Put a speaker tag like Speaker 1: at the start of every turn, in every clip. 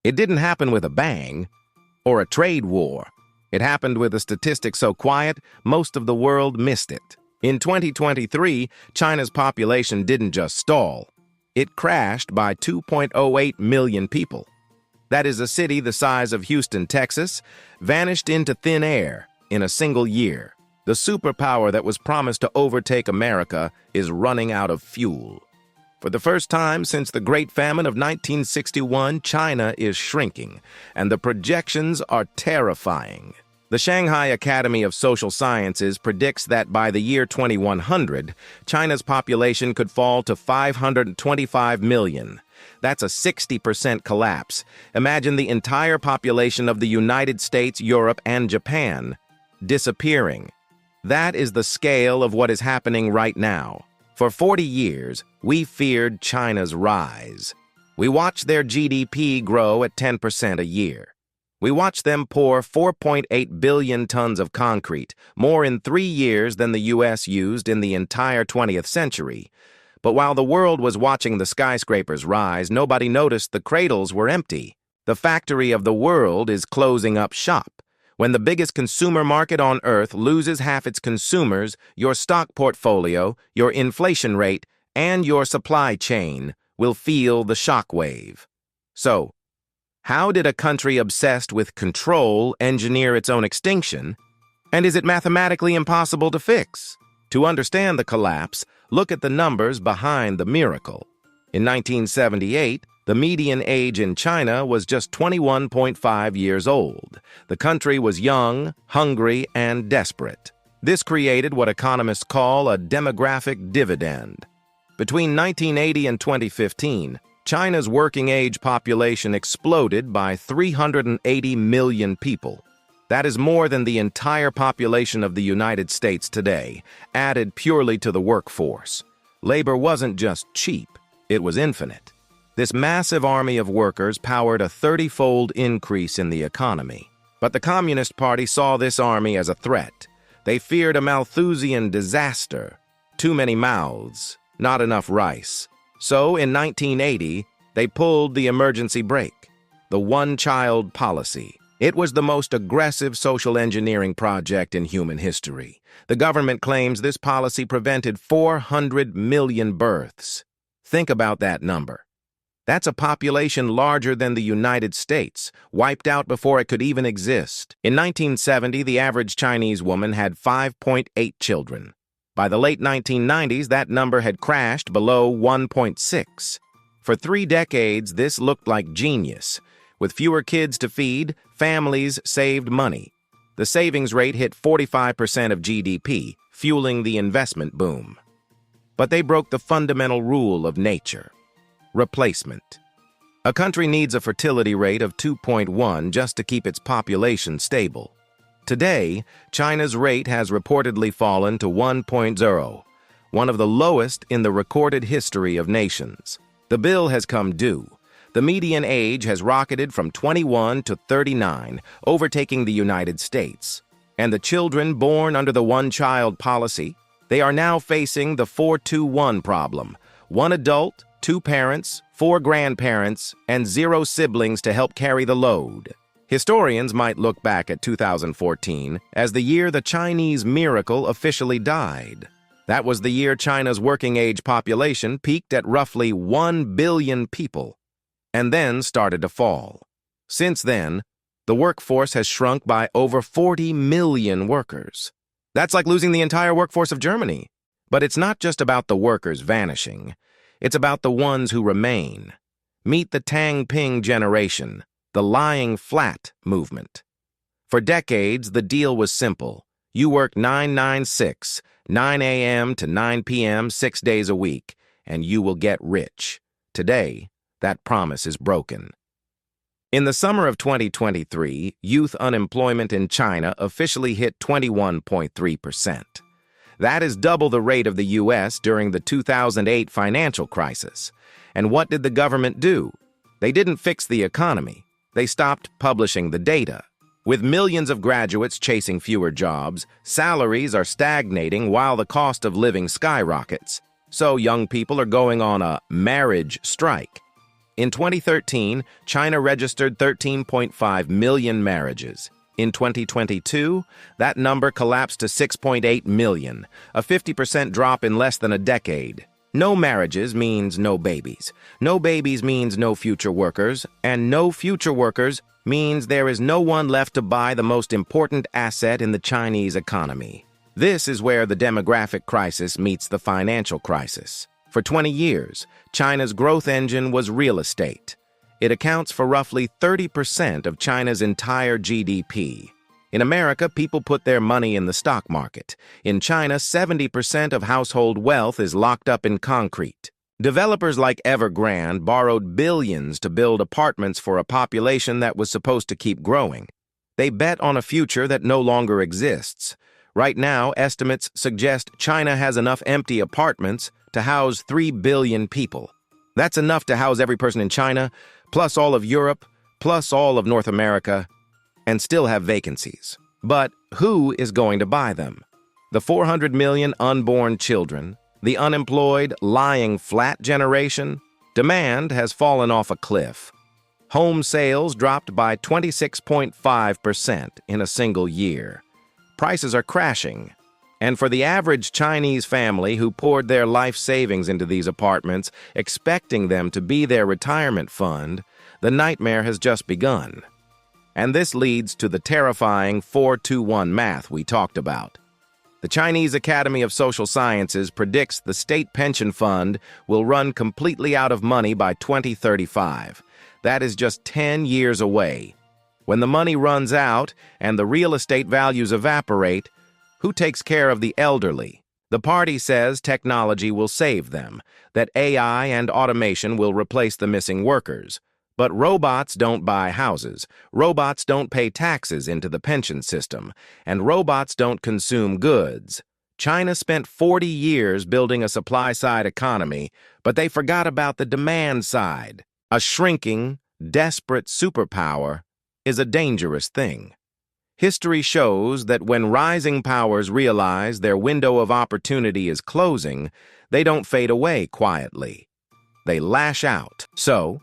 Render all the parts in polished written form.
Speaker 1: It didn't happen with a bang or a trade war. It happened with a statistic so quiet, most of the world missed it. In 2023, China's population didn't just stall. It crashed by 2.08 million people. That is, a city the size of Houston, Texas, vanished into thin air in a single year. The superpower that was promised to overtake America is running out of fuel. For the first time since the Great Famine of 1961, China is shrinking, and the projections are terrifying. The Shanghai Academy of Social Sciences predicts that by the year 2100, China's population could fall to 525 million. That's a 60% collapse. Imagine the entire population of the United States, Europe, and Japan disappearing. That is the scale of what is happening right now. For 40 years, we feared China's rise. We watched their GDP grow at 10% a year. We watched them pour 4.8 billion tons of concrete, more in 3 years than the U.S. used in the entire 20th century. But while the world was watching the skyscrapers rise, nobody noticed the cradles were empty. The factory of the world is closing up shop. When the biggest consumer market on earth loses half its consumers, your stock portfolio, your inflation rate, and your supply chain will feel the shockwave. So, how did a country obsessed with control engineer its own extinction? And is it mathematically impossible to fix? To understand the collapse, look at the numbers behind the miracle. In 1978, the median age in China was just 21.5 years old. The country was young, hungry, and desperate. This created what economists call a demographic dividend. Between 1980 and 2015, China's working-age population exploded by 380 million people. That is more than the entire population of the United States today, added purely to the workforce. Labor wasn't just cheap, it was infinite. This massive army of workers powered a 30-fold increase in the economy. But the Communist Party saw this army as a threat. They feared a Malthusian disaster. Too many mouths, not enough rice. So, in 1980, they pulled the emergency brake, the one-child policy. It was the most aggressive social engineering project in human history. The government claims this policy prevented 400 million births. Think about that number. That's a population larger than the United States, wiped out before it could even exist. In 1970, the average Chinese woman had 5.8 children. By the late 1990s, that number had crashed below 1.6. For 3 decades, this looked like genius. With fewer kids to feed, families saved money. The savings rate hit 45% of GDP, fueling the investment boom. But they broke the fundamental rule of nature: replacement. A country needs a fertility rate of 2.1 just to keep its population stable. Today, China's rate has reportedly fallen to 1.0, one of the lowest in the recorded history of nations. The bill has come due. The median age has rocketed from 21 to 39, overtaking the United States. And the children born under the one-child policy, they are now facing the 4-2-1 problem: 1 adult, 2 parents, 4 grandparents, and 0 siblings to help carry the load. Historians might look back at 2014 as the year the Chinese miracle officially died. That was the year China's working-age population peaked at roughly 1 billion people, and then started to fall. Since then, the workforce has shrunk by over 40 million workers. That's like losing the entire workforce of Germany. But it's not just about the workers vanishing. It's about the ones who remain. Meet the Tang Ping generation, the lying flat movement. For decades, the deal was simple. You work 9-9-6, 9 a.m. to 9 p.m., 6 days a week, and you will get rich. Today, that promise is broken. In the summer of 2023, youth unemployment in China officially hit 21.3%. That is double the rate of the U.S. during the 2008 financial crisis. And what did the government do? They didn't fix the economy. They stopped publishing the data. With millions of graduates chasing fewer jobs, salaries are stagnating while the cost of living skyrockets. So young people are going on a marriage strike. In 2013, China registered 13.5 million marriages. In 2022, that number collapsed to 6.8 million, a 50% drop in less than a decade. No marriages means no babies. No babies means no future workers, and no future workers means there is no one left to buy the most important asset in the Chinese economy. This is where the demographic crisis meets the financial crisis. For 20 years, China's growth engine was real estate. It accounts for roughly 30% of China's entire GDP. In America, people put their money in the stock market. In China, 70% of household wealth is locked up in concrete. Developers like Evergrande borrowed billions to build apartments for a population that was supposed to keep growing. They bet on a future that no longer exists. Right now, estimates suggest China has enough empty apartments to house 3 billion people. That's enough to house every person in China, plus all of Europe, plus all of North America, and still have vacancies. But who is going to buy them? The 400 million unborn children, the unemployed, lying flat generation? Demand has fallen off a cliff. Home sales dropped by 26.5% in a single year. Prices are crashing. And for the average Chinese family who poured their life savings into these apartments, expecting them to be their retirement fund, the nightmare has just begun. And this leads to the terrifying 4-2-1 math we talked about. The Chinese Academy of Social Sciences predicts the state pension fund will run completely out of money by 2035. That is just 10 years away. When the money runs out and the real estate values evaporate, who takes care of the elderly? The party says technology will save them, that AI and automation will replace the missing workers. But robots don't buy houses, robots don't pay taxes into the pension system, and robots don't consume goods. China spent 40 years building a supply-side economy, but they forgot about the demand side. A shrinking, desperate superpower is a dangerous thing. History shows that when rising powers realize their window of opportunity is closing, they don't fade away quietly. They lash out. So,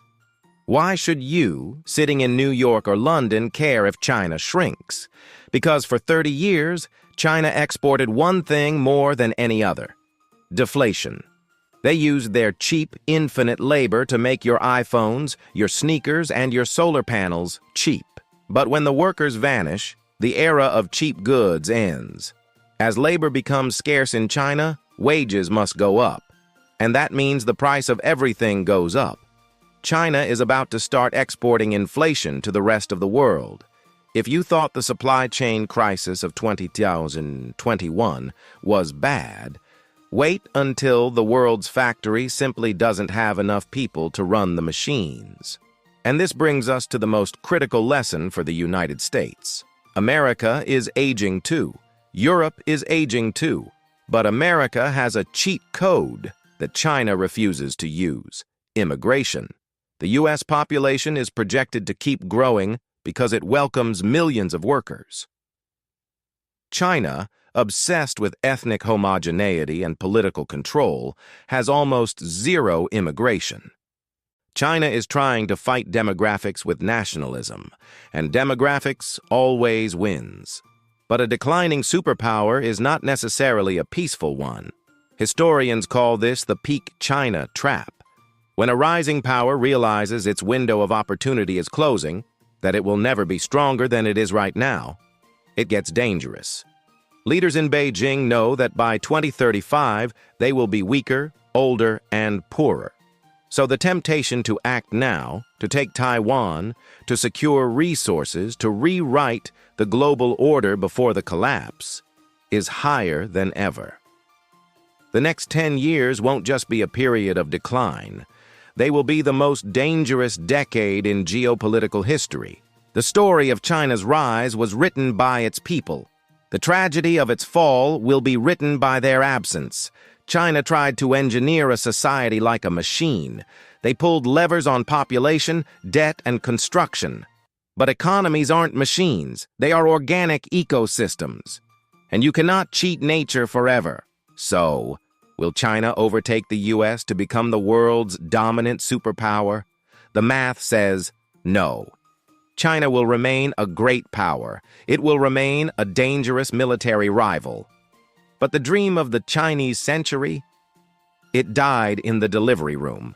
Speaker 1: why should you, sitting in New York or London, care if China shrinks? Because for 30 years, China exported one thing more than any other: deflation. They used their cheap, infinite labor to make your iPhones, your sneakers, and your solar panels cheap. But when the workers vanish, the era of cheap goods ends. As labor becomes scarce in China, wages must go up. And that means the price of everything goes up. China is about to start exporting inflation to the rest of the world. If you thought the supply chain crisis of 2021 was bad, wait until the world's factory simply doesn't have enough people to run the machines. And this brings us to the most critical lesson for the United States. America is aging too. Europe is aging too. But America has a cheat code that China refuses to use: immigration. The U.S. population is projected to keep growing because it welcomes millions of workers. China, obsessed with ethnic homogeneity and political control, has almost zero immigration. China is trying to fight demographics with nationalism, and demographics always wins. But a declining superpower is not necessarily a peaceful one. Historians call this the peak China trap. When a rising power realizes its window of opportunity is closing, that it will never be stronger than it is right now, it gets dangerous. Leaders in Beijing know that by 2035, they will be weaker, older, and poorer. So the temptation to act now, to take Taiwan, to secure resources, to rewrite the global order before the collapse, is higher than ever. The next 10 years won't just be a period of decline. They will be the most dangerous decade in geopolitical history. The story of China's rise was written by its people. The tragedy of its fall will be written by their absence. China tried to engineer a society like a machine. They pulled levers on population, debt, and construction. But economies aren't machines. They are organic ecosystems. And you cannot cheat nature forever. So, will China overtake the U.S. to become the world's dominant superpower? The math says no. China will remain a great power. It will remain a dangerous military rival. But the dream of the Chinese century? It died in the delivery room.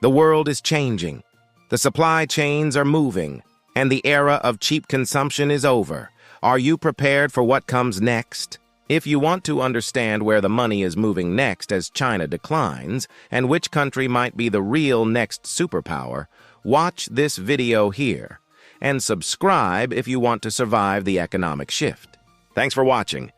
Speaker 1: The world is changing. The supply chains are moving, and the era of cheap consumption is over. Are you prepared for what comes next? If you want to understand where the money is moving next as China declines, and which country might be the real next superpower, watch this video here. And subscribe if you want to survive the economic shift. Thanks for watching.